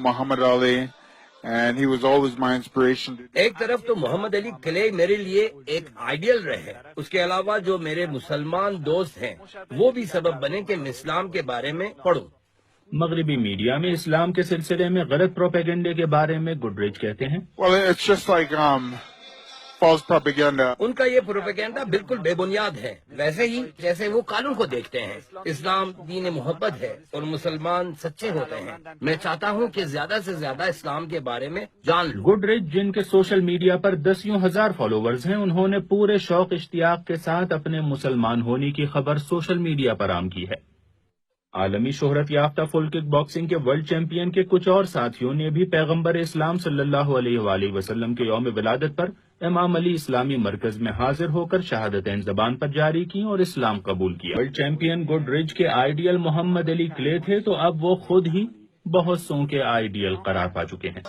Muhammad Ali, and he was always my inspiration. ایک طرف تو محمد علی کلے میرے لیے ایک آئیڈیل رہے، اس کے علاوہ جو میرے مسلمان دوست ہیں وہ بھی سبب بنے کہ میں اسلام کے بارے میں پڑھوں۔ مغربی میڈیا میں اسلام کے سلسلے میں غلط پروپیگنڈے کے بارے میں گڈریچ کہتے ہیں، Well, it's just like false propaganda. ان کا یہ پروپیگنڈا بالکل بے بنیاد ہے، ویسے ہی جیسے وہ قانون کو دیکھتے ہیں۔ اسلام دین محبت ہے اور مسلمان سچے ہوتے ہیں۔ میں چاہتا ہوں کہ زیادہ سے زیادہ اسلام کے بارے میں جان لوں۔ گڈریچ جن کے سوشل میڈیا پر دسیوں ہزار فالوورز ہیں، انہوں نے پورے شوق اشتیاق کے ساتھ اپنے مسلمان ہونے کی خبر سوشل میڈیا پر عام کی ہے۔ عالمی شہرت یافتہ فل کک باکسنگ کے ورلڈ چیمپئن کے کچھ اور ساتھیوں نے بھی پیغمبر اسلام صلی اللہ علیہ وآلہ وسلم کے یوم ولادت پر امام علی اسلامی مرکز میں حاضر ہو کر شہادتین زبان پر جاری کی اور اسلام قبول کیا۔ ورلڈ چیمپئن گڈریچ کے آئیڈیل محمد علی کلے تھے، تو اب وہ خود ہی بہت سو کے آئیڈیل قرار پا چکے ہیں۔